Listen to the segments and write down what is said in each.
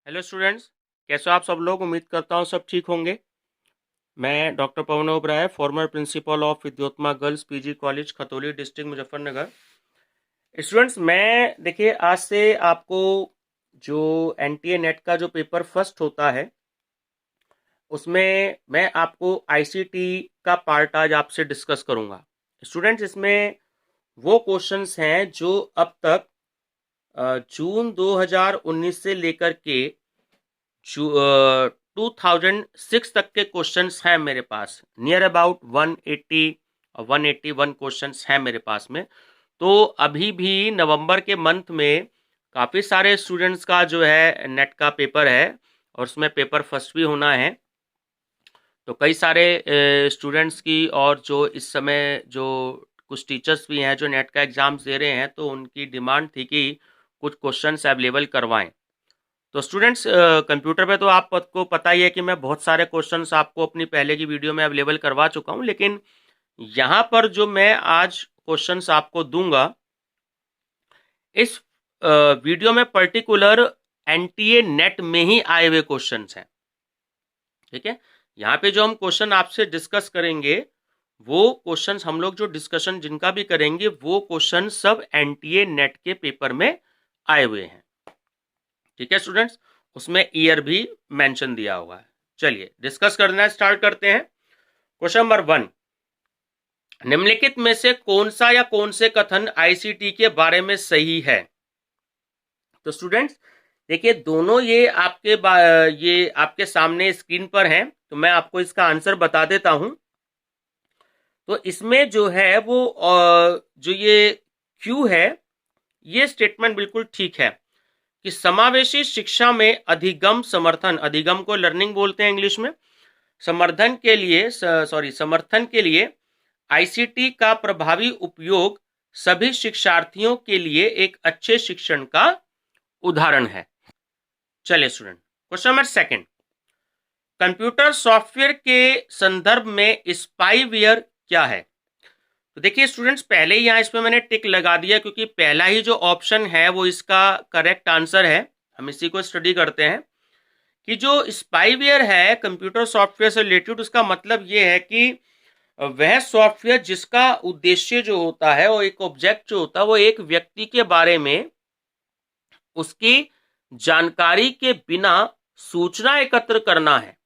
Hello students, कैसे हो आप सब लोग। उम्मीद करता हूँ सब ठीक होंगे। मैं doctor Pawan Oberoi, former principal of Vidyotma girls PG college Khatauli district Muzaffarnagar. Students, मैं देखिए आज से आपको जो एनटीए नेट का जो पेपर फर्स्ट होता है उसमें मैं आपको आईसीटी का पार्ट आज आपसे डिस्कस करूंगा। स्टूडेंट्स, इसमें वो क्वेश्चंस हैं जो अब तक जून 2019 से लेकर के 2006 तक के क्वेश्चंस हैं मेरे पास। नियर अबाउट 180 और 181 क्वेश्चंस हैं मेरे पास में। तो अभी भी नवंबर के मंथ में काफ़ी सारे स्टूडेंट्स का जो है नेट का पेपर है और उसमें पेपर फर्स्ट भी होना है। तो कई सारे स्टूडेंट्स की और जो इस समय जो कुछ टीचर्स भी हैं जो नेट का एग्ज़ाम्स दे रहे हैं, तो उनकी डिमांड थी कि कुछ क्वेश्चंस अवेलेबल करवाएं। तो स्टूडेंट्स, कंप्यूटर पे तो आपको पता ही है कि मैं बहुत सारे क्वेश्चंस आपको अपनी पहले की वीडियो में अवेलेबल करवा चुका हूं, लेकिन यहाँ पर जो मैं आज क्वेश्चंस आपको दूंगा इस वीडियो में पर्टिकुलर एनटीए नेट में ही आए हुए क्वेश्चंस हैं। ठीक है, यहाँ पे जो हम क्वेश्चन आपसे डिस्कस करेंगे वो क्वेश्चंस हम लोग जो डिस्कशन जिनका भी करेंगे वो क्वेश्चन सब एनटीए नेट के पेपर में आए हुए हैं। ठीक है स्टूडेंट्स, उसमें ईयर भी मेंशन दिया हुआ है। चलिए डिस्कस करना स्टार्ट करते हैं। क्वेश्चन नंबर 1, निम्नलिखित में से कौन सा या कौन से कथन आईसीटी के बारे में सही है। तो स्टूडेंट्स देखिए, दोनों ये आपके सामने स्क्रीन पर हैं, तो मैं आपको इसका आंसर बता देता हूं। तो इसमें जो है वो जो ये क्यू है, ये स्टेटमेंट बिल्कुल ठीक है कि समावेशी शिक्षा में अधिगम समर्थन, अधिगम को लर्निंग बोलते हैं इंग्लिश में, समर्थन के लिए आईसीटी का प्रभावी उपयोग सभी शिक्षार्थियों के लिए एक अच्छे शिक्षण का उदाहरण है। चलिए student, question number 2, computer software के संदर्भ में स्पाईवेयर क्या है। तो देखिए स्टूडेंट्स, पहले ही यहाँ इसमें मैंने टिक लगा दिया क्योंकि पहला ही जो ऑप्शन है वो इसका करेक्ट आंसर है। हम इसी को स्टडी करते हैं कि जो स्पाईवेयर है कंप्यूटर सॉफ्टवेयर से रिलेटेड, उसका मतलब ये है कि वह सॉफ्टवेयर जिसका उद्देश्य जो होता है वो एक ऑब्जेक्ट जो होता है वो एक व्यक्ति के बारे में उसकी जानकारी के बिना सूचना एकत्र करना है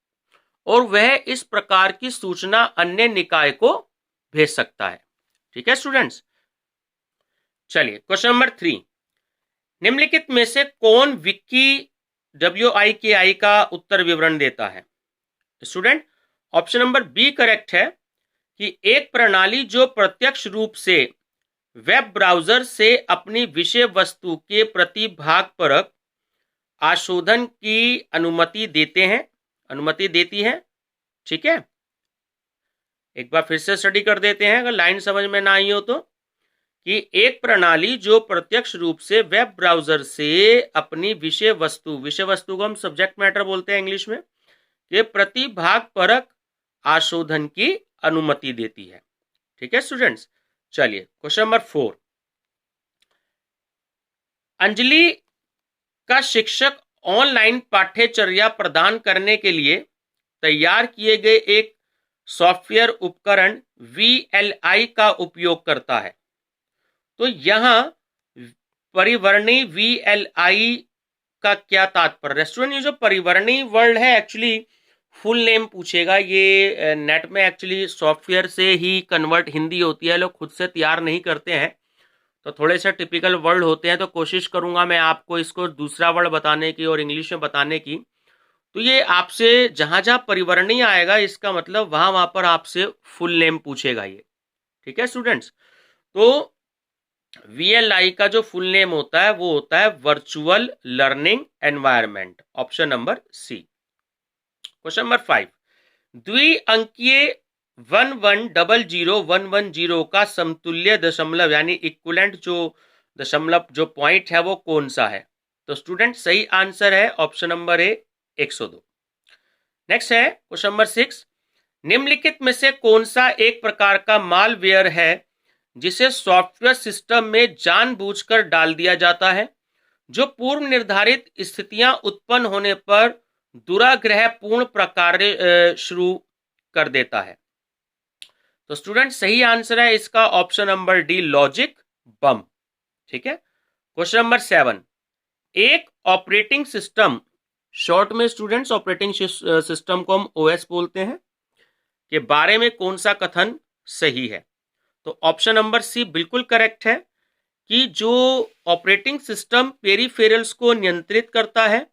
और वह इस प्रकार की सूचना अन्य निकाय को भेज सकता है। ठीक है स्टूडेंट्स, चलिए क्वेश्चन नंबर 3, निम्नलिखित में से कौन विकी WIKI का उत्तर विवरण देता है। Student, option number B correct है कि एक प्रणाली जो प्रत्यक्ष रूप से वेब ब्राउज़र से अपनी विषय वस्तु के प्रतिभागपरक आशोधन की अनुमति देती है। ठीक है, एक बार फिर से स्टडी कर देते हैं अगर लाइन समझ में ना आई हो तो, कि एक प्रणाली जो प्रत्यक्ष रूप से वेब ब्राउज़र से अपनी विषय वस्तु को हम सब्जेक्ट मैटर बोलते हैं इंग्लिश में, के प्रतिभागपरक आशोधन की अनुमति देती है। ठीक है स्टूडेंट्स, चलिए क्वेश्चन नंबर 4, अंजलि का शिक्षक ऑनलाइन पाठ्यचर्या प्रदान करने के लिए तैयार किए गए एक सॉफ्टवेयर उपकरण VLI का उपयोग करता है। तो यहां परिवर्णी VLI का क्या तात्पर्य। रेस्टोरेंट, ये जो परिवर्णी वर्ड है एक्चुअली फुल नेम पूछेगा, ये नेट में एक्चुअली सॉफ्टवेयर से ही कन्वर्ट हिंदी होती है, लोग खुद से तैयार नहीं करते हैं, तो थोड़े से टिपिकल वर्ड होते हैं। तो कोशिश करूंगा मैं आपको इसको दूसरा वर्ड बताने की और इंग्लिश में बताने की। तो ये आपसे जहां जहां परिवर्णी आएगा इसका मतलब वहां वहां पर आपसे फुल नेम पूछेगा ये। ठीक है स्टूडेंट्स, तो VLI का जो फुल नेम होता है वो होता है virtual learning environment, option number C. Question number 5, द्विअंकीय 1100 का समतुल्य दशमलव यानी इक्विवेलेंट जो दशमलव जो पॉइंट है वो कौन सा है। तो स्टूडेंट सही आंसर है ऑप्शन नंबर ए 102। नेक्स्ट है क्वेश्चन नंबर 6, निम्नलिखित में से कौन सा एक प्रकार का मालवेयर है जिसे सॉफ्टवेयर सिस्टम में जानबूझकर डाल दिया जाता है। जो पूर्व निर्धारित स्थितियां उत्पन्न होने पर दुराग्रह पूर्ण प्रकार्य शुरू कर देता है। तो स्टूडेंट सही आंसर है इसका ऑप्शन नंबर डी, लॉजिक बम। ठीक है। क्वेश्चन नंबर 7, एक ऑपरेटिंग सिस्टम, शॉर्ट में स्टूडेंट्स ऑपरेटिंग सिस्टम को हम ओएस बोलते हैं, के बारे में कौन सा कथन सही है? तो ऑप्शन नंबर सी बिल्कुल करेक्ट है कि जो ऑपरेटिंग सिस्टम पेरिफेरल्स को नियंत्रित करता है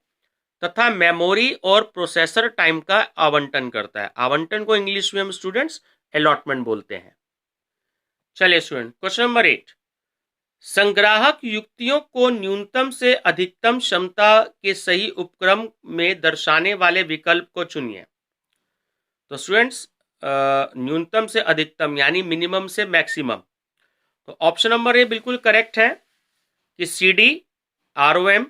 तथा मेमोरी और प्रोसेसर टाइम का आवंटन करता है। आवंटन को इंग्लिश में हम स्टूडेंट्स अलॉटमेंट बोलते हैं। चलिए स्टूडेंट, क्वेश्चन नंबर 8, संग्राहक युक्तियों को न्यूनतम से अधिकतम क्षमता के सही उपक्रम में दर्शाने वाले विकल्प को चुनिए। तो स्टूडेंट्स न्यूनतम से अधिकतम यानी मिनिमम से मैक्सिमम, तो ऑप्शन नंबर ए बिल्कुल करेक्ट है कि सीडी, आरओएम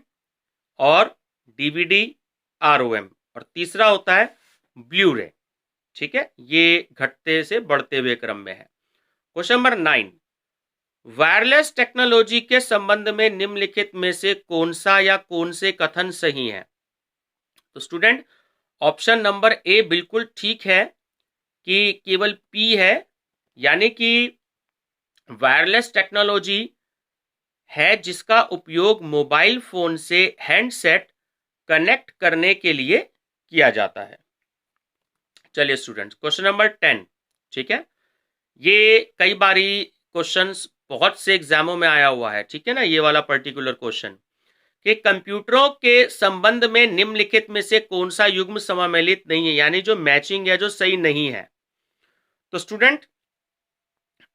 और डीवीडी, आरओएम, और तीसरा होता है ब्लू रे। ठीक है, ये घटते से बढ़ते हुए क्रम में है। क्वेश्चन नंबर 9, वायरलेस टेक्नोलॉजी के संबंध में निम्नलिखित में से कौन सा या कौन से कथन सही हैं? तो स्टूडेंट ऑप्शन नंबर ए बिल्कुल ठीक है कि केवल पी है, यानी कि वायरलेस टेक्नोलॉजी है जिसका उपयोग मोबाइल फोन से हैंडसेट कनेक्ट करने के लिए किया जाता है। चलिए स्टूडेंट्स, क्वेश्चन नंबर 10। ठीक है, ये कई बारी क्वेश्चंस बहुत से एग्जामों में आया हुआ है। ठीक है ना, ये वाला पर्टिकुलर क्वेश्चन कि कंप्यूटरों के संबंध में निम्नलिखित में से कौन सा युग्म समामेलित नहीं है, यानी जो मैचिंग है, जो सही नहीं है। तो स्टूडेंट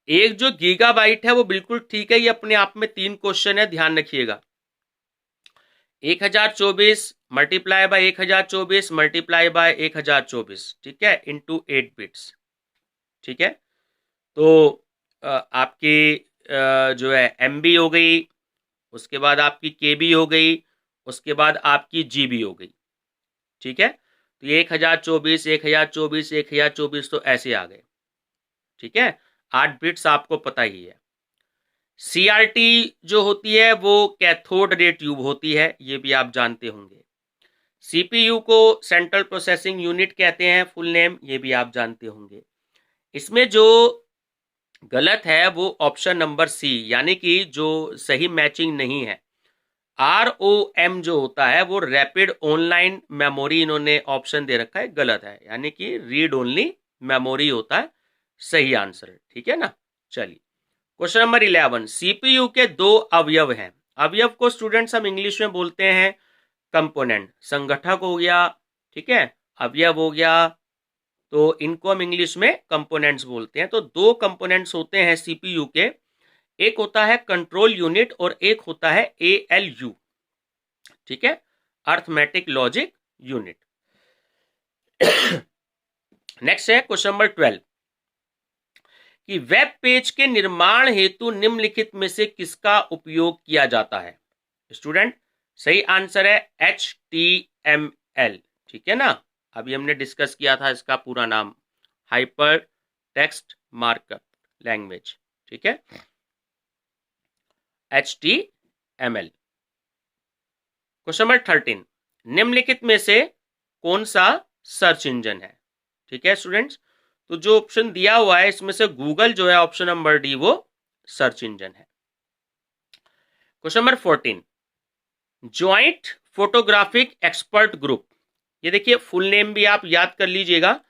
एक जो गीगाबाइट है वो बिल्कुल ठीक है, ये अपने आप में 3 क्वेश्चन है, ध्यान रखिएगा। 1024 मल्टीप्लाई बाय 1024 मल्टीप्लाई बाय 1024, ठीक है, इंटू 8 बिट्स। ठीक है, तो आपकी जो है MB हो गई, उसके बाद आपकी KB हो गई, उसके बाद आपकी GB हो गई। ठीक है, तो ये 1024 1024 1024 तो ऐसे आ गए। ठीक है, 8 बिट्स आपको पता ही है। CRT जो होती है वो कैथोड रे ट्यूब होती है, ये भी आप जानते होंगे। CPU को सेंट्रल प्रोसेसिंग यूनिट कहते हैं, फुल नेम, ये भी आप जानते होंगे। इसमें जो गलत है वो ऑप्शन नंबर सी, यानी कि जो सही मैचिंग नहीं है। ROM जो होता है वो रैपिड ऑनलाइन मेमोरी इन्होंने ऑप्शन दे रखा है, गलत है, यानी कि रीड ओनली मेमोरी होता है सही आंसर। ठीक है ना। चलिए क्वेश्चन नंबर 11, CPU के 2 अवयव हैं। अवयव को स्टूडेंट्स हम इंग्लिश में बोलते हैं कंपोनेंट। संगठक हो गया, ठीक है, अवयव हो गया, तो इनको हम इंग्लिश में कंपोनेंट्स बोलते हैं। तो 2 कंपोनेंट्स होते हैं CPU के, एक होता है कंट्रोल यूनिट और एक होता है ALU। ठीक है, अर्थमेटिक लॉजिक यूनिट। नेक्स्ट है क्वेश्चन नंबर 12 कि वेब पेज के निर्माण हेतु निम्नलिखित में से किसका उपयोग किया जाता है? स्टूडेंट सही आंसर है HTML। ठीक है ना, अभी हमने डिस्कस किया था इसका पूरा नाम, हाइपर टेक्स्ट मार्कअप लैंग्वेज। ठीक है, HTML। क्वेश्चन नंबर 13, निम्नलिखित में से कौन सा सर्च इंजन है? ठीक है स्टूडेंट्स, तो जो ऑप्शन दिया हुआ है इसमें से गूगल जो है ऑप्शन नंबर डी वो सर्च इंजन है। Question number 14, joint photographic expert group, ये देखिए फुल नेम भी आप याद कर लीजिएगा,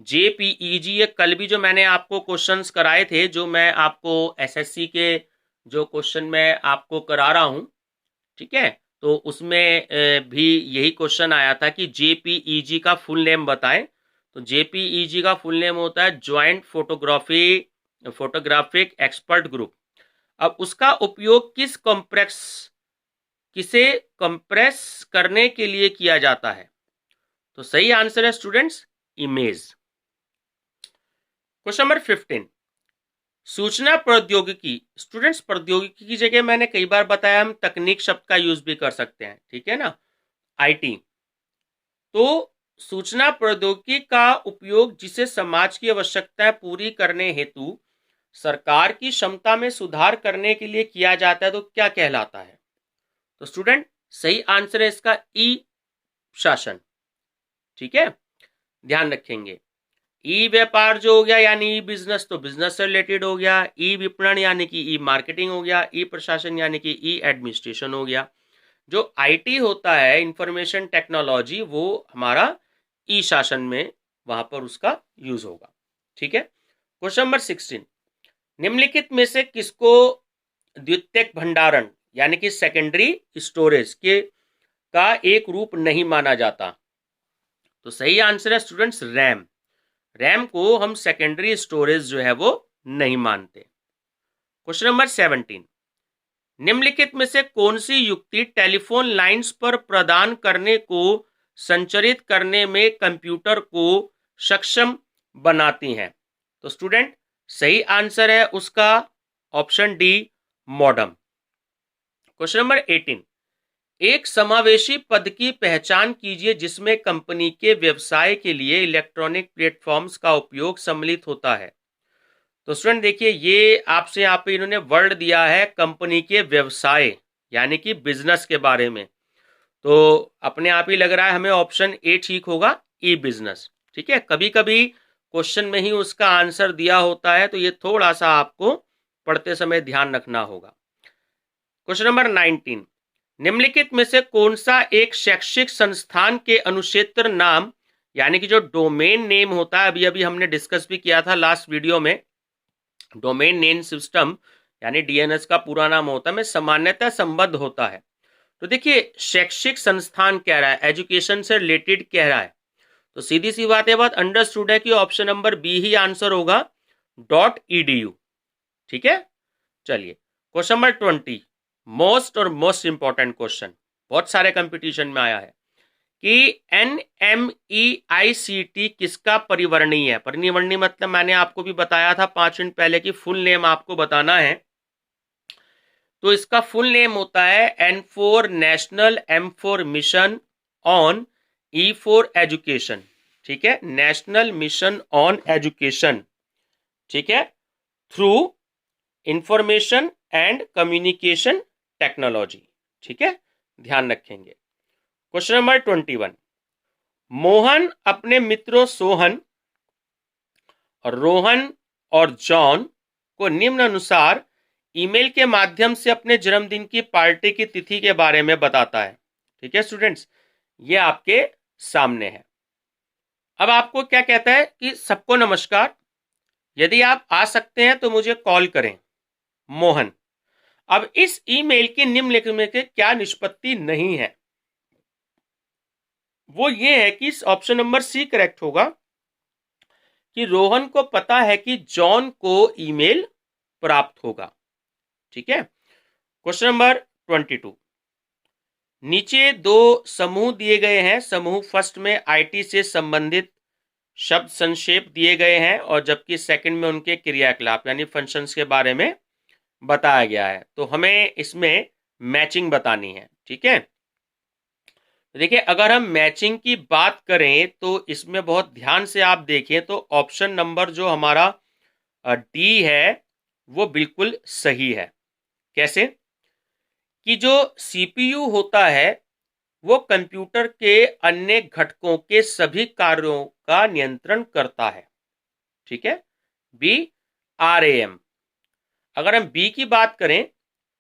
JPEG। ये कल भी जो मैंने आपको क्वेश्चंस कराए थे, जो मैं आपको SSC के जो क्वेश्चन मैं आपको करा रहा हूं, ठीक है, तो उसमें भी यही क्वेश्चन आया था कि JPEG का फुल नेम बताएं। तो JPEG का फुल नेम होता है ज्वाइंट फोटोग्राफिक एक्सपर्ट ग्रुप। अब उसका उपयोग किसे कंप्रेस करने के लिए किया जाता है? तो सही आंसर है स्टूडेंट्स इमेज। क्वेश्चन नंबर 15, सूचना प्रौद्योगिकी। स्टूडेंट्स प्रौद्योगिकी की जगह मैंने कई बार बताया हम तकनीक शब्द का यूज भी कर सकते हैं, ठीक है ना, IT। तो सूचना प्रौद्योगिकी का उपयोग जिसे समाज की आवश्यकताएं पूरी करने हेतु सरकार की क्षमता में सुधार करने के लिए किया जाता है, तो क्या कहलाता है? तो स्टूडेंट सही आंसर है इसका ई शासन। ठीक है, ध्यान रखेंगे। ई व्यापार जो हो गया यानी ई बिजनेस, तो बिजनेस से रिलेटेड हो गया। ई विपणन यानी कि ई मार्केटिंग हो गया। ई प्रशासन यानी कि ई एडमिनिस्ट्रेशन हो गया। जो आईटी होता है, इंफॉर्मेशन टेक्नोलॉजी, वो हमारा ई शासन में वहां पर उसका यूज होगा। ठीक है, क्वेश्चन नंबर 16, निम्नलिखित में से किसको द्वितीयक भंडारण यानी कि सेकेंडरी स्टोरेज के का एक रूप नहीं माना जाता? तो सही आंसर है स्टूडेंट्स रैम। रैम को हम सेकेंडरी स्टोरेज जो है वो नहीं मानते। क्वेश्चन नंबर 17, निम्नलिखित में से कौन सी युक्ति टेलीफोन लाइंस पर प्रदान करने को संचरित करने में कंप्यूटर को सक्षम बनाती हैं? तो स्टूडेंट सही आंसर है उसका option D, modem. Question number 18, एक समावेशी पद की पहचान कीजिए जिसमें कंपनी के व्यवसाय के लिए इलेक्ट्रॉनिक प्लेटफॉर्म्स का उपयोग सम्मिलित होता है। तो स्टूडेंट देखिए, ये आपसे यहाँ पे इन्होंने वर्ड दिया है कंपनी के व्यवसाय यानी कि बिजनेस के बारे में, तो अपने आप ही लग रहा है हमें ऑप्शन ए ठीक होगा, ई बिजनेस। ठीक है, कभी कभी क्वेश्चन में ही उसका आंसर दिया होता है, तो ये थोड़ा सा आपको पढ़ते समय ध्यान रखना होगा। क्वेश्चन नंबर 19, निम्नलिखित में से कौन सा एक शैक्षिक संस्थान के अनुक्षेत्र नाम यानी कि जो डोमेन नेम होता है, अभी अभी हमने डिस्कस भी किया था लास्ट वीडियो में, डोमेन नेम सिस्टम यानी डीएनएस का पूरा नाम होता है, में सामान्यतः संबद्ध होता है। तो देखिए शैक्षिक संस्थान कह रहा है, एजुकेशन से रिलेटेड कह रहा है, तो सीधी सी बात है, बात अंडरस्टूड है कि ऑप्शन नंबर बी ही आंसर होगा, .edu। ठीक है, चलिए क्वेश्चन नंबर 20, मोस्ट और मोस्ट इंपॉर्टेंट क्वेश्चन, बहुत सारे कंपटीशन में आया है कि NMEICT किसका परिवर्णी है? परिवर्णी मतलब मैंने आपको भी बताया था 5 मिनट पहले की फुल नेम आपको बताना है। तो इसका फुल नेम होता है N for national, M for mission on, E for education. ठीक है, नेशनल मिशन ऑन एजुकेशन। ठीक है, through information and communication technology. ठीक है, ध्यान रखेंगे। क्वेश्चन नंबर 21, मोहन अपने मित्रों सोहन, रोहन और जॉन को निम्न अनुसार ईमेल के माध्यम से अपने जन्मदिन की पार्टी की तिथि के बारे में बताता है। ठीक है स्टूडेंट्स, ये आपके सामने है। अब आपको क्या कहता है कि सबको नमस्कार, यदि आप आ सकते हैं तो मुझे कॉल करें, मोहन। अब इस ईमेल के निम्नलिखित में के क्या निष्पत्ति नहीं है? वो ये है कि ऑप्शन नंबर सी करेक्ट होगा कि रोहन को पता है कि जॉन को ईमेल प्राप्त होगा। ठीक है, क्वेश्चन नंबर 22, नीचे दो समूह दिए गए हैं। समूह फर्स्ट में आईटी से संबंधित शब्द संक्षेप दिए गए हैं और जबकि सेकंड में उनके क्रियाकलाप यानी फंक्शंस के बारे में बताया गया है। तो हमें इसमें मैचिंग बतानी है। ठीक है, देखिए अगर हम मैचिंग की बात करें तो इसमें बहुत ध्यान से आप देखें तो ऑप्शन नंबर जो हमारा डी है वो बिल्कुल सही है। कैसे? कि जो सीपीयू होता है वो कंप्यूटर के अन्य घटकों के सभी कार्यों का नियंत्रण करता है। ठीक है, बी, RAM। अगर हम बी की बात करें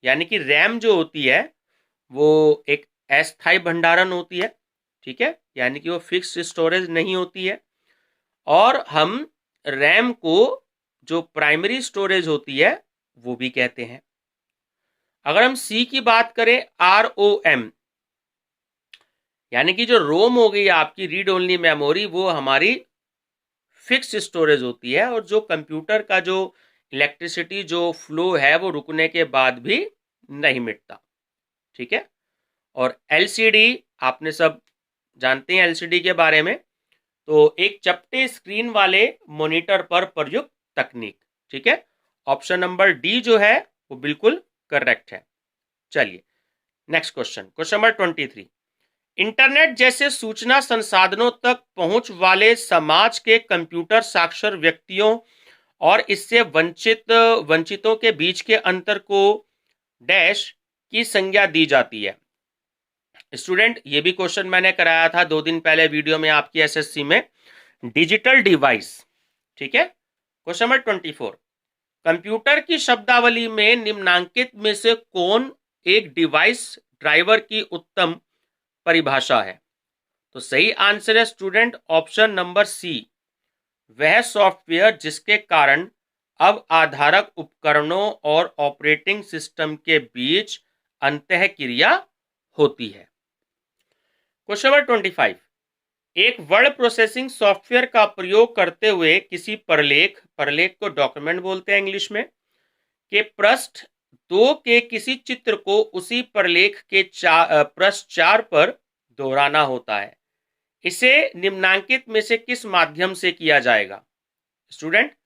यानी कि रैम जो होती है वो एक अस्थायी भंडारण होती है। ठीक है, यानी कि वो फिक्स्ड स्टोरेज नहीं होती है। और हम रैम को जो प्राइमरी स्टोरेज होती है वो भी कहते हैं। अगर हम सी की बात करें, ROM यानी कि जो रोम हो गई आपकी रीड ओनली मेमोरी, वो हमारी फिक्स्ड स्टोरेज होती है और जो कंप्यूटर का जो इलेक्ट्रिसिटी जो फ्लो है वो रुकने के बाद भी नहीं मिटता। ठीक है, और LCD आपने सब जानते हैं LCD के बारे में, तो एक चपटे स्क्रीन वाले मॉनिटर पर प्रयुक्त तकनीक। ठीक है, ऑप्शन नंबर डी जो है वो बिल्कुल करेक्ट है। चलिए next question, question number 23, internet जैसे सूचना संसाधनों तक पहुंच वाले समाज के कंप्यूटर साक्षर व्यक्तियों और इससे वंचितों के बीच के अंतर को डैश की संज्ञा दी जाती है। स्टूडेंट ये भी क्वेश्चन मैंने कराया था 2 दिन पहले वीडियो में आपकी एसएससी में, डिजिटल डिवाइस। ठीक है, क्वेश्चन नंबर 24, कंप्यूटर की शब्दावली में निम्नांकित में से कौन एक डिवाइस ड्राइवर की उत्तम परिभाषा है? तो सही आंसर है स्टूडेंट ऑप्शन नंबर सी, वह सॉफ्टवेयर जिसके कारण अब आधारक उपकरणों और ऑपरेटिंग सिस्टम के बीच अंतःक्रिया होती है। क्वेश्चन नंबर 25, एक वर्ड प्रोसेसिंग सॉफ्टवेयर का प्रयोग करते हुए किसी प्रलेख को डॉक्यूमेंट बोलते हैं इंग्लिश में, के पृष्ठ 2 के किसी चित्र को उसी प्रलेख के पृष्ठ 4 पर दोहराना होता है। इसे निम्नांकित में से किस माध्यम से किया जाएगा? स्टूडेंट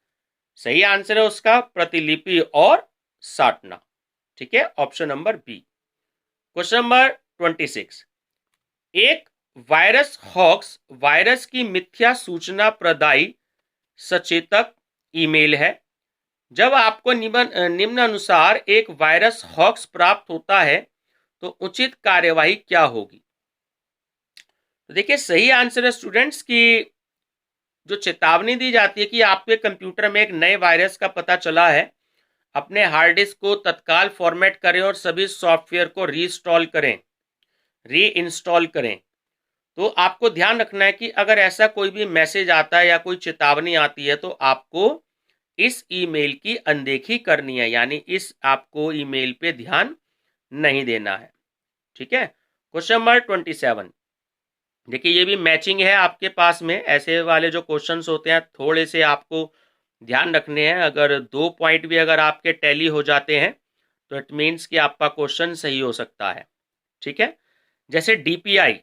सही आंसर है उसका प्रतिलिपि और साटना। ठीक है, option number B. Question number 26, एक वायरस हॉक्स वायरस की मिथ्या सूचना प्रदायी सचेतक ईमेल है। जब आपको निम्न अनुसार एक वायरस हॉक्स प्राप्त होता है तो उचित कार्यवाही क्या होगी? तो देखिए सही आंसर है स्टूडेंट्स की जो चेतावनी दी जाती है कि आपके कंप्यूटर में एक नए वायरस का पता चला है, अपने हार्ड डिस्क को तत्काल फॉर्मेट करें और सभी सॉफ्टवेयर को री इंस्टॉल करें। तो आपको ध्यान रखना है कि अगर ऐसा कोई भी मैसेज आता है या कोई चेतावनी आती है तो आपको इस ईमेल की अनदेखी करनी है, यानी इस आपको ईमेल पे ध्यान नहीं देना है। ठीक है, क्वेश्चन नंबर 27, देखिए ये भी मैचिंग है आपके पास में, ऐसे वाले जो क्वेश्चंस होते हैं थोड़े से आपको ध्यान रखने हैं। अगर 2 पॉइंट भी अगर आपके टैली हो जाते हैं तो इट मीन्स कि आपका क्वेश्चन सही हो सकता है। ठीक है, जैसे डीपीआई,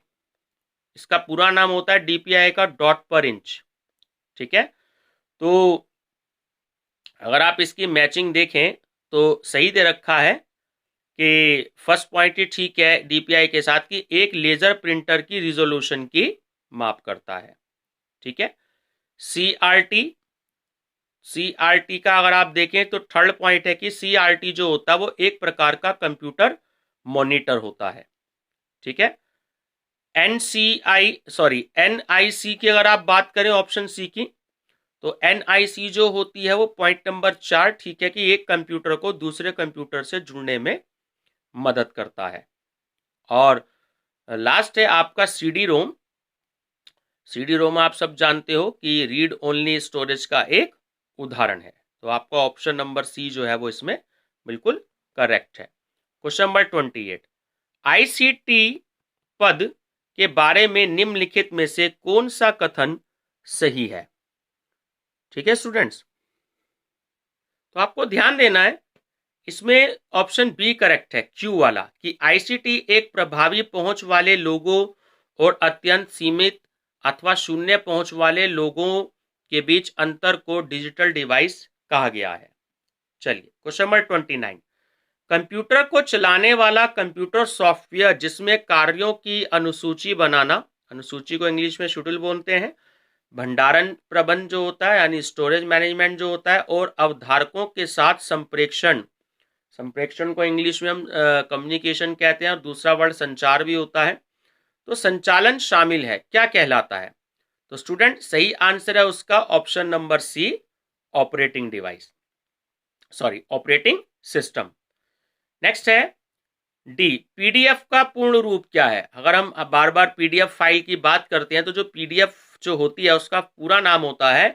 इसका पूरा नाम होता है डीपीआई का डॉट पर इंच। ठीक है, तो अगर आप इसकी मैचिंग देखें तो सही दे रखा है कि फर्स्ट पॉइंट ही ठीक है डीपीआई के साथ कि एक लेजर प्रिंटर की रिजोल्यूशन की माप करता है। ठीक है, सीआरटी का अगर आप देखें तो थर्ड पॉइंट है कि सीआरटी जो होता है वो एक प्रकार का कंप्यूटर मॉनिटर होता है। ठीक है, एनआईसी की अगर आप बात करें ऑप्शन सी की, तो एनआईसी जो होती है वो पॉइंट नंबर 4, ठीक है, कि एक कंप्यूटर को दूसरे कंप्यूटर से जुड़ने में मदद करता है। और लास्ट है आपका सीडी रोम आप सब जानते हो कि रीड ओनली स्टोरेज का एक उदाहरण है। तो आपका ऑप्शन नंबर सी जो है वो इसमें बिल्कुल करेक्ट है। क्वेश्चन नंबर 28, आईसीटी पद के बारे में निम्नलिखित में से कौन सा कथन सही है? ठीक है स्टूडेंट्स, तो आपको ध्यान देना है, इसमें ऑप्शन बी करेक्ट है, क्यू वाला, कि आईसीटी एक प्रभावी पहुंच वाले लोगों और अत्यंत सीमित अथवा शून्य पहुंच वाले लोगों के बीच अंतर को डिजिटल डिवाइस कहा गया है। चलिए क्वेश्चन नंबर 29, कंप्यूटर को चलाने वाला कंप्यूटर सॉफ्टवेयर जिसमें कार्यों की अनुसूची बनाना, अनुसूची को इंग्लिश में शेड्यूल बोलते हैं, भंडारण प्रबंध जो होता है यानी स्टोरेज मैनेजमेंट जो होता है, और अवधारकों के साथ संप्रेक्षण को इंग्लिश में हम कम्युनिकेशन कहते हैं और दूसरा वर्ड संचार भी होता है, तो संचालन शामिल है, क्या कहलाता है? तो स्टूडेंट सही आंसर है उसका option number C, operating system. Next है डी, पीडीएफ का पूर्ण रूप क्या है? अगर हम बार बार पीडीएफ फाइल की बात करते हैं तो जो पीडीएफ जो होती है उसका पूरा नाम होता है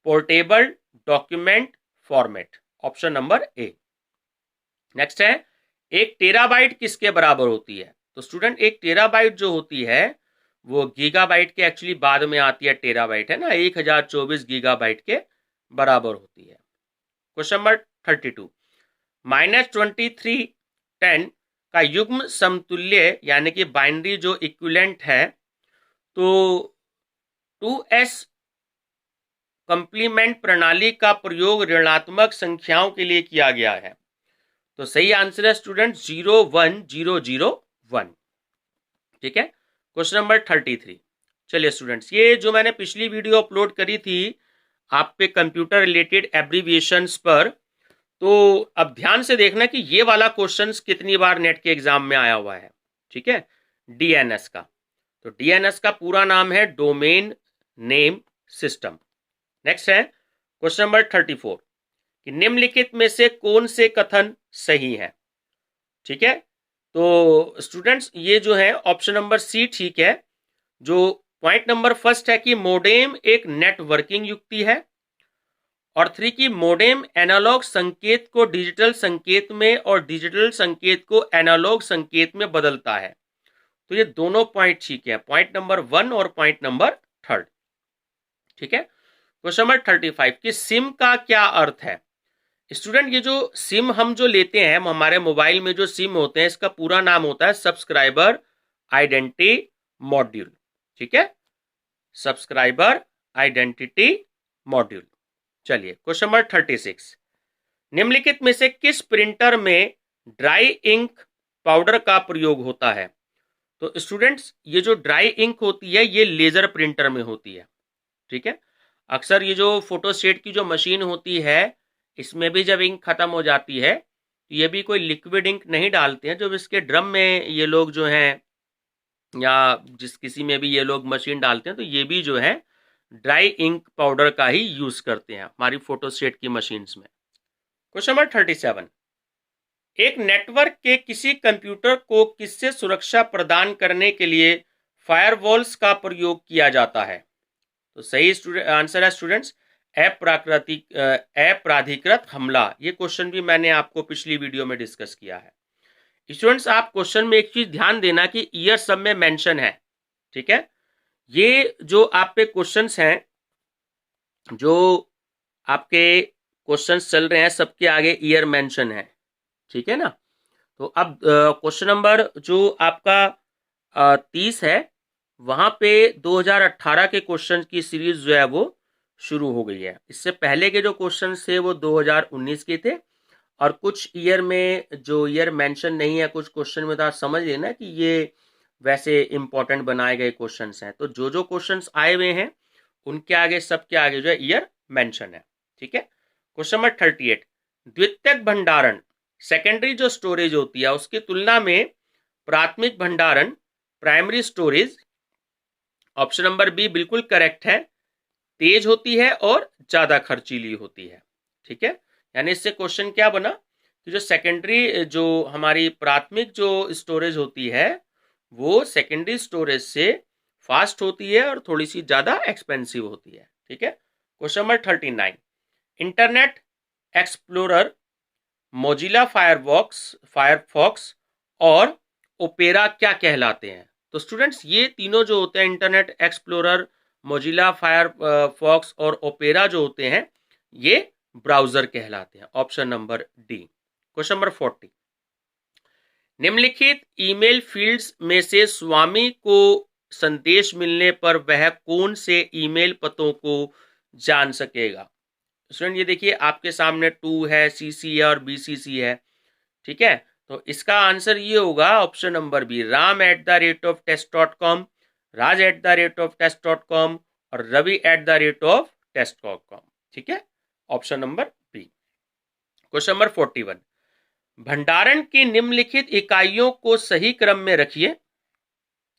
portable document format, option number A. Next है, 1 टेराबाइट किसके बराबर होती है? तो स्टूडेंट 1 टेराबाइट जो होती है वो गीगाबाइट के एक्चुअली बाद में आती है, टेराबाइट है ना, 1024 गीगाबाइट के बराबर होती है। क्वेश्चन नंबर 32, -2310 का युग्म समतुल्य यानी कि बाइनरी जो इक्विवेलेंट है, तो 2s कंप्लीमेंट प्रणाली का प्रयोग ऋणात्मक संख्याओं के लिए किया गया है। तो सही आंसर है स्टूडेंट 01001। ठीक है, क्वेश्चन नंबर 33, चलिए स्टूडेंट्स, ये जो मैंने पिछली वीडियो अपलोड करी थी आप पे कंप्यूटर रिलेटेड एब्रीविएशंस पर, तो अब ध्यान से देखना कि ये वाला क्वेश्चंस कितनी बार नेट के एग्जाम में आया हुआ है। ठीक है, डीएनएस का। तो डीएनएस का पूरा नाम है डोमेन नेम सिस्टम। नेक्स्ट है क्वेश्चन नंबर 34 कि निम्नलिखित में से कौन से कथन सही है। ठीक है, तो स्टूडेंट्स ये जो है ऑप्शन नंबर सी ठीक है। जो पॉइंट नंबर फर्स्ट है कि मोडेम एक नेटवर्किंग युक्ति है, और 3 की मोडेम एनालॉग संकेत को डिजिटल संकेत में और डिजिटल संकेत को एनालॉग संकेत में बदलता है। तो ये दोनों पॉइंट ठीक है, पॉइंट नंबर 1 और पॉइंट नंबर 3। ठीक है, क्वेश्चन नंबर 35 कि सिम का क्या अर्थ है। स्टूडेंट ये जो सिम हम जो लेते हैं, हमारे मोबाइल में जो सिम होते हैं, इसका पूरा नाम होता है सब्सक्राइबर आइडेंटिटी मॉड्यूल। ठीक है, सब्सक्राइबर आइडेंटिटी मॉड्यूल। चलिए क्वेश्चन नंबर 36 निम्नलिखित में से किस प्रिंटर में ड्राई इंक पाउडर का प्रयोग होता है। तो स्टूडेंट्स ये जो ड्राई इंक होती है ये लेजर प्रिंटर में होती है। ठीक है, अक्सर ये जो फोटोस्टेट की जो मशीन होती है इसमें भी जब इंक खत्म हो जाती है तो ये भी कोई लिक्विड इंक नहीं डालते हैं, जब इसके ड्रम में ये लोग जो हैं या जिस किसी में भी ये लोग मशीन डालते हैं तो ये भी जो है ड्राई इंक पाउडर का ही यूज करते हैं हमारी फोटोस्टेट की मशीन्स में। क्वेश्चन नंबर 37 एक नेटवर्क के किसी कंप्यूटर को किससे सुरक्षा प्रदान करने के लिए फायरवॉल्स का प्रयोग किया जाता है। तो सही आंसर है स्टूडेंट्स अपराधिकृत हमला। ये क्वेश्चन भी मैंने आपको पिछली वीडियो में डिस्कस किया है। स्टूडेंट्स आप क्वेश्चन में एक चीज ध्यान देना कि ईयर सब में मेंशन है। ठीक है, ये जो आप पे क्वेश्चंस हैं, जो आपके क्वेश्चंस चल रहे हैं सबके आगे ईयर मेंशन है। ठीक है ना, तो अब क्वेश्चन नंबर जो आपका 30 है वहां पे 2018 के क्वेश्चन की सीरीज जो है वो शुरू हो गई है। इससे पहले के जो क्वेश्चन थे वो 2019 के थे, और कुछ ईयर में जो ईयर मेंशन नहीं है कुछ क्वेश्चन में, तो आप समझ लेना कि ये वैसे इंपॉर्टेंट बनाए गए क्वेश्चंस हैं। तो जो जो क्वेश्चंस आए हुए हैं उनके आगे सबके आगे जो है ईयर मेंशन है। ठीक है, क्वेश्चन नंबर 38 द्वितीयक भंडारण सेकेंडरी जो स्टोरेज होती है उसकी तुलना में प्राथमिक भंडारण primary storage, option number B बिल्कुल करेक्ट है, तेज होती है और ज्यादा खर्चीली होती है। ठीक है, यानी इससे क्वेश्चन क्या बना कि जो सेकेंडरी जो हमारी प्राथमिक जो स्टोरेज होती है वो सेकेंडरी स्टोरेज से फास्ट होती है और थोड़ी सी ज्यादा एक्सपेंसिव होती है। ठीक है, question number 39 internet explorer Mozilla Firefox और ओपेरा क्या कहलाते हैं। तो स्टूडेंट्स ये तीनों जो होते हैं इंटरनेट एक्सप्लोरर, मोजिला फायरफॉक्स और ओपेरा जो होते हैं ये ब्राउजर कहलाते हैं, option number D. Question number 40 निम्नलिखित ईमेल फील्ड्स में से स्वामी को संदेश मिलने पर वह कौन से ईमेल पतों को जान सकेगा। स्टूडेंट ये देखिए आपके सामने 2 है, सीसी है और बीसीसी है। ठीक है, तो इसका आंसर ये होगा option number B ram@test.com, raj@test.com और ravi@test.com। ठीक है, option number B. Question number 41 भंडारण की निम्नलिखित इकाइयों को सही क्रम में रखिए,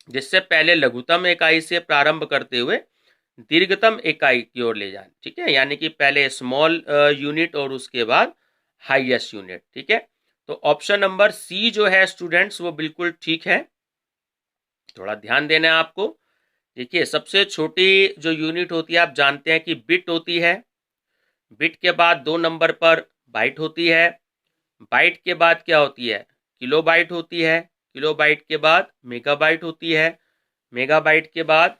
जिससे पहले लघुतम इकाई से प्रारंभ करते हुए दीर्घतम इकाई की ओर ले जाए। ठीक है, यानी कि पहले स्मॉल यूनिट और उसके बाद हाईएस्ट यूनिट। ठीक है, तो ऑप्शन नंबर सी जो है स्टूडेंट्स वो बिल्कुल ठीक है। थोड़ा ध्यान देना है आपको। देखिए सबसे छोटी जो यूनिट होती है आप जानते हैं कि बिट होती है, बिट के बाद 2 नंबर पर बाइट होती है, बाइट के बाद क्या होती है किलोबाइट होती है, किलोबाइट के बाद मेगाबाइट होती है, मेगाबाइट के बाद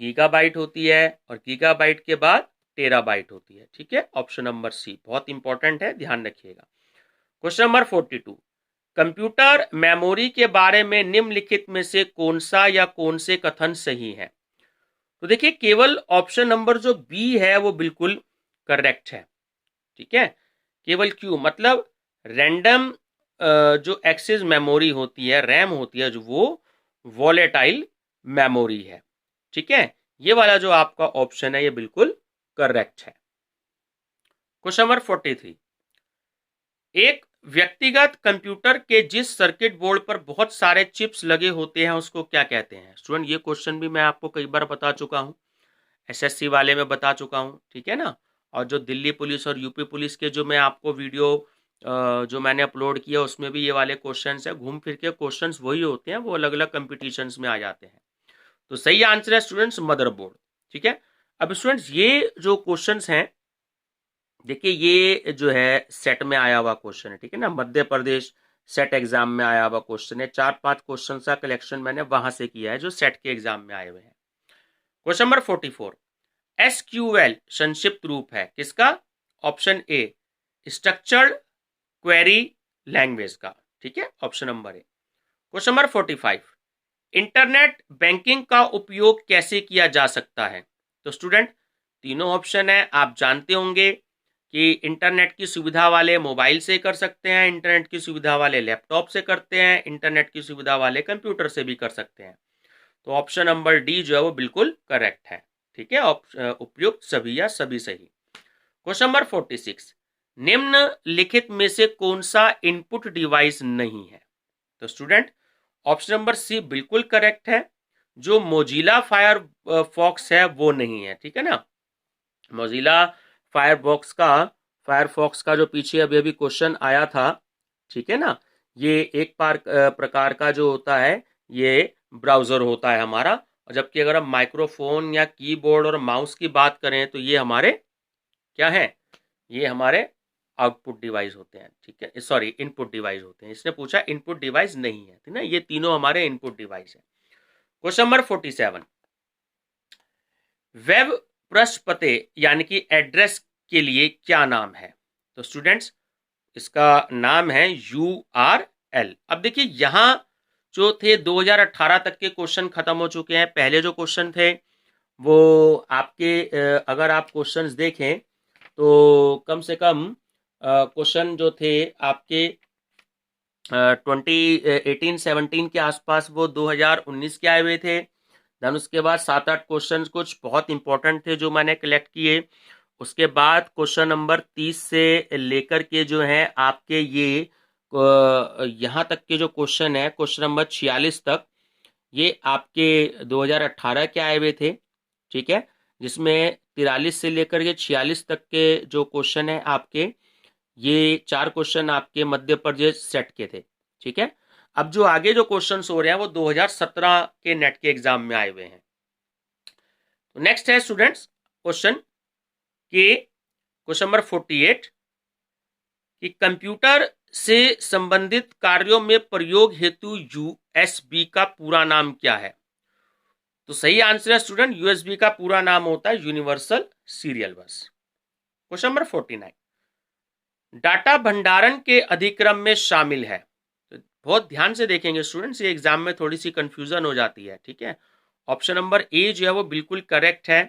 गीगाबाइट होती है और गीगाबाइट के बाद टेराबाइट होती है। ठीक है, ऑप्शन नंबर सी बहुत इंपॉर्टेंट है, ध्यान रखिएगा। क्वेश्चन नंबर 42 कंप्यूटर मेमोरी के बारे में निम्नलिखित में से कौन सा या कौन से कथन सही है। तो देखिए केवल ऑप्शन नंबर जो बी है वो बिल्कुल करेक्ट है। ठीक है, केवल क्यों मतलब रैंडम जो एक्सेस मेमोरी होती है रैम होती है जो वो वॉलेटाइल मेमोरी है। ठीक है, ये वाला जो आपका ऑप्शन है ये बिल्कुल करेक्ट है। क्वेश्चन नंबर 43 एक व्यक्तिगत कंप्यूटर के जिस सर्किट बोर्ड पर बहुत सारे चिप्स लगे होते हैं उसको क्या कहते हैं? स्टूडेंट, ये क्वेश्चन भी मैं आपको कई बार बता चुका हूँ, एसएससी वाले में बता चुका हूँ, ठीक है ना। और जो दिल्ली पुलिस और यूपी पुलिस के जो मैं आपको वीडियो जो मैंने अपलोड किया उसमें भी ये वाले क्वेश्चंस है, घूम फिर के क्वेश्चंस वही होते हैं, वो अलग अलग कंपटीशंस में आ जाते हैं। तो सही आंसर है स्टूडेंट्स मदरबोर्ड, ठीक है। अब स्टूडेंट्स ये जो क्वेश्चंस हैं, देखिए ये जो है सेट में आया हुआ क्वेश्चन है, ठीक है ना, मध्य प्रदेश सेट एग्जाम में आया हुआ क्वेश्चन है। 4-5 क्वेश्चन का कलेक्शन मैंने वहां से किया है जो सेट के एग्जाम में आए हुए हैं। क्वेश्चन नंबर 44, एसक्यूएल संक्षिप्त रूप है किसका? Option A structured query language का, ठीक है, option number A. Question number 45, internet banking का उपयोग कैसे किया जा सकता है? तो स्टूडेंट तीनों ऑप्शन है, आप जानते होंगे कि इंटरनेट की सुविधा वाले मोबाइल से कर सकते हैं, इंटरनेट की सुविधा वाले लैपटॉप से करते हैं, इंटरनेट की सुविधा वाले कंप्यूटर से भी कर सकते हैं। तो ऑप्शन नंबर डी जो है वो बिल्कुल करेक्ट है, ठीक है, उपयुक्त सभी या सभी सही। क्वेश्चन नंबर 46, निम्नलिखित में से कौन सा इनपुट डिवाइस नहीं है? तो स्टूडेंट ऑप्शन नंबर सी बिल्कुल करेक्ट है, जो मोजिला फायरफॉक्स है वो नहीं है, ठीक है ना। मोजिला फायरफॉक्स का जो पीछे अभी अभी क्वेश्चन आया था, ठीक है ना, ये एक प्रकार का जो होता है ये ब्राउजर होता है हमारा, और जबकि अगर हम माइक्रोफोन या कीबोर्ड और माउस की बात करें तो ये हमारे क्या है, ये हमारे आउटपुट डिवाइस होते हैं, ठीक है, सॉरी इनपुट डिवाइस होते हैं। इसने पूछा इनपुट डिवाइस नहीं है, ठीक है ना, ये तीनों हमारे इनपुट डिवाइस है। क्वेश्चन नंबर 47, वेब पृष्ठ पते यानी कि एड्रेस के लिए क्या नाम है? तो स्टूडेंट्स इसका नाम है URL। अब देखिए यहां जो थे 2018 तक के क्वेश्चन खत्म हो चुके हैं। पहले जो क्वेश्चन थे वो आपके अगर आप क्वेश्चंस देखें तो कम से कम क्वेश्चन जो थे आपके 2018-17 के आसपास वो 2019 के आए हुए थे। देन उसके बाद 7-8 क्वेश्चन कुछ बहुत इंपॉर्टेंट थे जो मैंने कलेक्ट किए। उसके बाद क्वेश्चन नंबर 30 से लेकर के जो है आपके ये यहाँ तक के जो क्वेश्चन है क्वेश्चन नंबर 46 तक, ये आपके 2018 के आए हुए थे, ठीक है, जिसमें 43 से लेकर के 46 तक के जो क्वेश्चन है आपके, ये 4 क्वेश्चन आपके मध्य प्रदेश सेट के थे, ठीक है। अब जो आगे जो क्वेश्चंस हो रहे हैं वो 2017 के नेट के एग्जाम में आए हुए हैं। तो नेक्स्ट है स्टूडेंट्स क्वेश्चन के क्वेश्चन नंबर 48 कि कंप्यूटर से संबंधित कार्यों में प्रयोग हेतु USB का पूरा नाम क्या है? तो सही आंसर है स्टूडेंट USB का पूरा नाम होता है यूनिवर्सल सीरियल बस। क्वेश्चन नंबर 49, डाटा भंडारण के अधिक्रम में शामिल है। तो बहुत ध्यान से देखेंगे स्टूडेंट्स, ये एग्जाम में थोड़ी सी कंफ्यूजन हो जाती है, ठीक है। ऑप्शन नंबर ए जो है वो बिल्कुल करेक्ट है।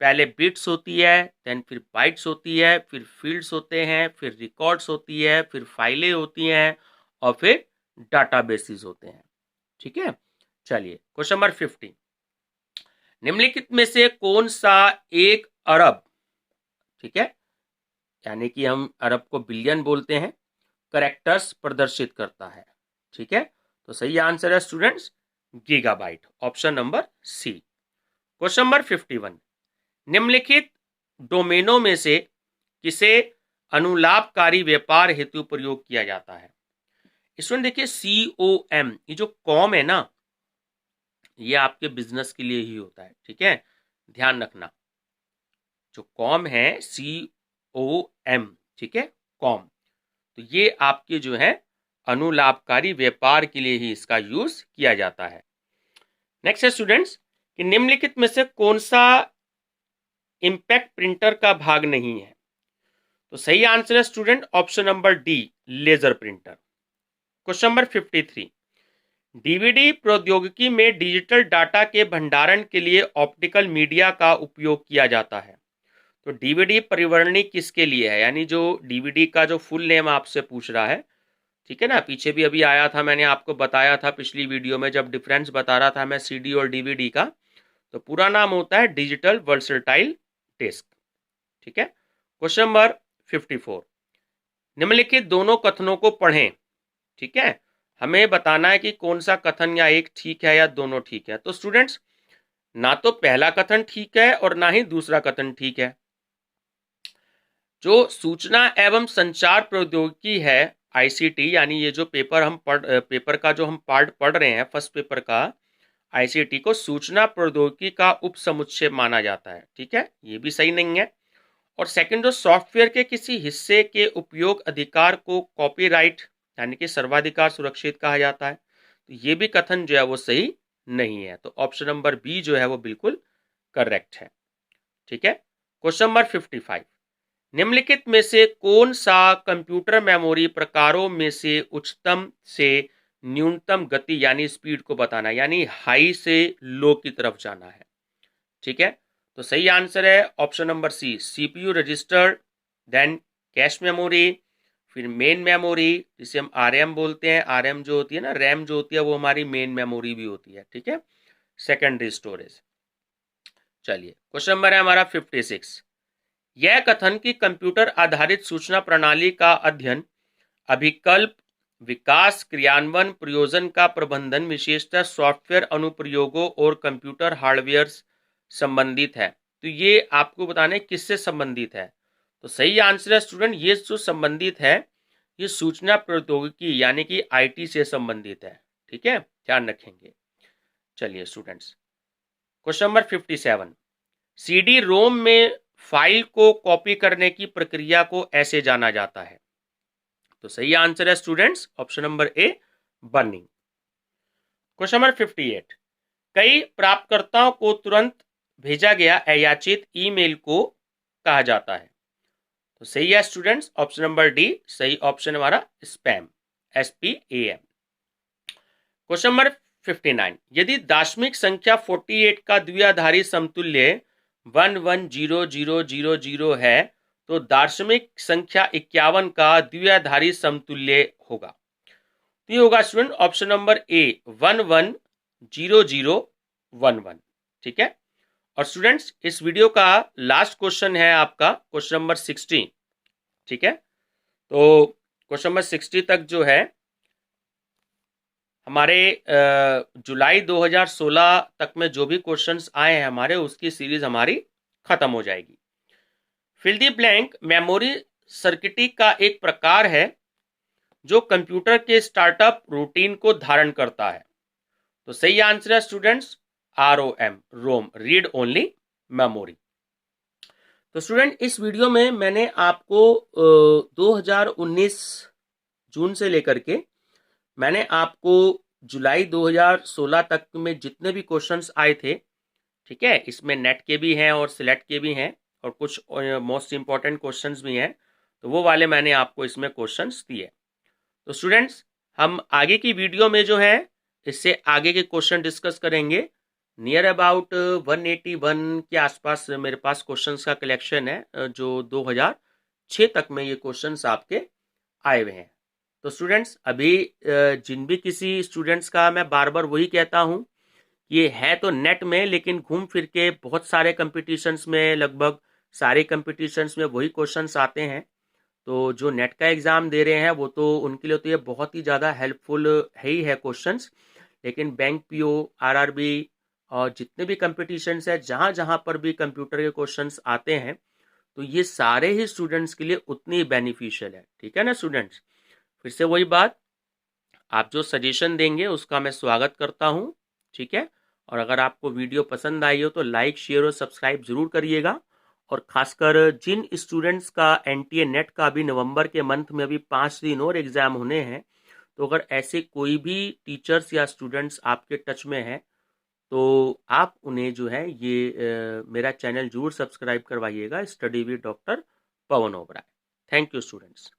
पहले बिट्स होती है, देन फिर बाइट्स होती है, फिर फील्ड्स होते हैं, फिर रिकॉर्ड्स होती है, फिर फाइलें होती हैं और फिर डाटाबेसेस होते हैं, ठीक है। चलिए क्वेश्चन नंबर 50, निम्नलिखित में से कौन सा 1 अरब, ठीक है, यानी कि हम अरब को बिलियन बोलते हैं, करेक्टर्स प्रदर्शित करता है, ठीक है। तो सही आंसर है students gigabyte, option number C. Question number 51, निम्नलिखित डोमेनों में से किसे अनुलाभकारी व्यापार हेतु प्रयोग किया जाता है? इसमें देखिए COM, ये जो कॉम है ना, ये आपके बिजनेस के लिए ही होता है, ठीक है, ध्यान रखना। जो कॉम है COM, ठीक है, कॉम, तो ये आपके जो है अनुलाभकारी व्यापार के लिए ही इसका यूज किया जाता है। नेक्स्ट है स्टूडेंट्स कि निम्नलिखित में से कौन सा इंपैक्ट प्रिंटर का भाग नहीं है? तो सही आंसर है student option number D, laser printer. Question number 53, DVD प्रौद्योगिकी में डिजिटल डाटा के भंडारण के लिए ऑप्टिकल मीडिया का उपयोग किया जाता है। तो डीवीडी परिवर्णी किसके लिए है, यानी जो डीवीडी का जो फुल नेम आपसे पूछ रहा है, ठीक है ना, पीछे भी अभी आया था, मैंने आपको बताया था पिछली वीडियो में जब डिफरेंस बता रहा था मैं CD और DVD का, तो पूरा नाम होता है डिजिटल वर्सटाइल डिस्क, ठीक है। क्वेश्चन नंबर 54, निम्नलिखित दोनों कथनों को पढ़ें। ठीक है, हमें बताना है कि कौन सा कथन या एक ठीक है या दोनों ठीक है। तो स्टूडेंट्स, ना तो पहला कथन ठीक है और ना ही दूसरा कथन ठीक है। जो सूचना एवं संचार प्रौद्योगिकी है, आईसीटी, यानी ये जो पेपर का जो हम पार्ट पढ़ रहे हैं, फर्स्ट पेपर का, आईसीटी को सूचना प्रौद्योगिकी का उपसमुच्चय माना जाता है। ठीक है, ये भी सही नहीं है। और सेकंड, जो सॉफ्टवेयर के किसी हिस्से के उपयोग अधिकार को कॉपीराइट यानी कि सर्वाधिकार सुरक्षित कहा जाता है, तो ये भी कथन जो है वो सही नहीं है। तो ऑप्शन नंबर बी जो है वो बिल्कुल करेक्ट है। ठीक है, क्वेश्चन नंबर 55, निम्नलिखित में से कौन सा कंप्यूटर मेमोरी प्रकारों में से उच्चतम से न्यूनतम गति यानी स्पीड को बताना है, यानी हाई से लो की तरफ जाना है। ठीक है, तो सही आंसर है option number C, CPU register, then cache memory, फिर मेन मेमोरी जिसे हम आरएम बोलते हैं। आरएम जो होती है ना, रैम जो होती है, वो हमारी मेन मेमोरी भी होती है। ठीक है, सेकेंडरी स्टोरेज। चलिए, क्वेश्चन नंबर है हमारा 56, यह कथन कि कंप्यूटर आधारित सूचना प्रणाली का अध्ययन अभिकल्प, विकास, क्रियान्वयन, प्रयोजन का प्रबंधन विशेषतः सॉफ्टवेयर अनुप्रयोगों और कंप्यूटर हार्डवेयर संबंधित है। तो ये आपको बताना है किससे संबंधित है। तो सही आंसर है स्टूडेंट, ये जो संबंधित है ये सूचना प्रौद्योगिकी यानी कि आईटी से संबंधित है। ठीक है, ध्यान रखेंगे। चलिए students, question number 57, CD ROM में फाइल को कॉपी करने की प्रक्रिया को ऐसे जाना जाता है। तो सही आंसर है students option number A, burning. Question number 58, कई प्राप्तकर्ताओं को तुरंत भेजा गया अयाचित ईमेल को कहा जाता है। तो सही है स्टूडेंट्स ऑप्शन नंबर डी, सही ऑप्शन हमारा स्पैम, SPAM। क्वेश्चन नंबर 59, यदि दार्शनिक संख्या 48 का द्विआधारी समतुल्य 110000 है तो दार्शनिक संख्या 51 का द्विआधारी समतुल्य होगा। तो ये होगा स्टूडेंट ऑप्शन नंबर ए, 110011। ठीक है, और स्टूडेंट्स इस वीडियो का लास्ट क्वेश्चन है आपका क्वेश्चन नंबर 60। ठीक है, तो क्वेश्चन नंबर 60 तक जो है हमारे जुलाई 2016 तक में जो भी क्वेश्चंस आए हैं हमारे, उसकी सीरीज हमारी खत्म हो जाएगी। Fill the blank memory circuitry का एक प्रकार है जो कंप्यूटर के स्टार्टअप रूटीन को धारण करता है। तो सही आंसर है स्टूडेंट्स ROM, रोम, रीड ओनली मेमोरी। तो स्टूडेंट इस वीडियो में मैंने आपको 2019 जून से लेकर के मैंने आपको जुलाई 2016 तक में जितने भी क्वेश्चंस आए थे, ठीक है, इसमें नेट के भी हैं और सिलेक्ट के भी हैं और कुछ मोस्ट इंपॉर्टेंट क्वेश्चंस भी हैं, तो वो वाले मैंने आपको इसमें क्वेश्चंस दिए। तो स्टूडेंट्स हम आगे की वीडियो में जो है इससे आगे के क्वेश्चन डिस्कस करेंगे। नियर अबाउट 181 के आसपास मेरे पास क्वेश्चंस का कलेक्शन है, जो 2006 तक में ये क्वेश्चंस आपके आए हुए हैं। तो स्टूडेंट्स अभी जिन भी किसी स्टूडेंट्स का मैं बार बार वही कहता हूँ, ये है तो नेट में, लेकिन घूम फिर के बहुत सारे कंपटीशंस में, लगभग सारे कंपटीशंस में वही क्वेश्चंस आते हैं। तो जो नेट का एग्ज़ाम दे रहे हैं वो तो उनके लिए तो ये बहुत ही ज़्यादा हेल्पफुल है ही है क्वेश्चंस, लेकिन बैंक PO, RRB और जितने भी कंपटीशंस है, जहाँ जहाँ पर भी कंप्यूटर के क्वेश्चंस आते हैं, तो ये सारे ही स्टूडेंट्स के लिए उतनी ही बेनिफिशियल है। ठीक है ना स्टूडेंट्स, फिर से वही बात, आप जो सजेशन देंगे उसका मैं स्वागत करता हूँ। ठीक है, और अगर आपको वीडियो पसंद आई हो तो लाइक, शेयर और सब्सक्राइब जरूर करिएगा। और खासकर जिन स्टूडेंट्स का NTA नेट का भी नवंबर के मंथ में अभी 5 दिन और एग्जाम होने हैं, तो अगर ऐसे कोई भी टीचर्स या स्टूडेंट्स आपके टच में हैं तो आप उन्हें जो है ये मेरा चैनल जरूर सब्सक्राइब करवाइएगा, study with doctor Pawan Oberoi. Thank you students.